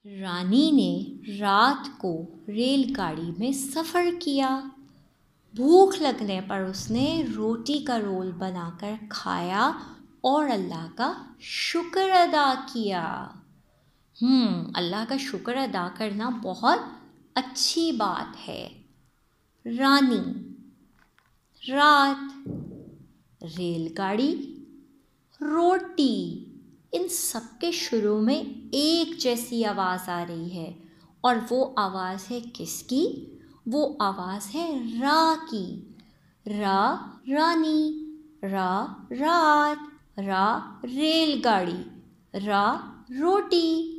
रानी ने रात को रेलगाड़ी में सफ़र किया। भूख लगने पर उसने रोटी का रोल बनाकर खाया और अल्लाह का शुक्र अदा किया। अल्लाह का शुक्र अदा करना बहुत अच्छी बात है। रानी, रात, रेलगाड़ी, रोटी, इन सब के शुरू में एक जैसी आवाज़ आ रही है और वो आवाज़ है किसकी? वो आवाज़ है रा की। रा रानी, रा रात, रा रेलगाड़ी, रा रोटी।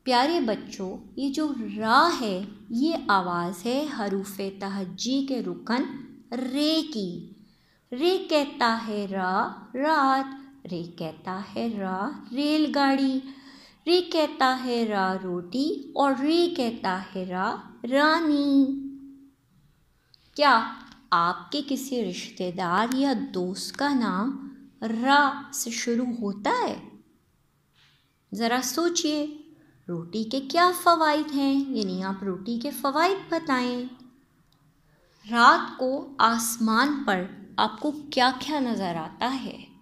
प्यारे बच्चों, ये जो रा है ये आवाज़ है हरूफ़े तहज्जी के रुकन रे की। रे कहता है रा रात, रे कहता है रा रेलगाड़ी, रे कहता है रा रोटी और रे कहता है रा रानी। क्या आपके किसी रिश्तेदार या दोस्त का नाम रा से शुरू होता है? ज़रा सोचिए, रोटी के क्या फ़वाइद हैं, यानी आप रोटी के फ़वाइद बताएं। रात को आसमान पर आपको क्या क्या नज़र आता है?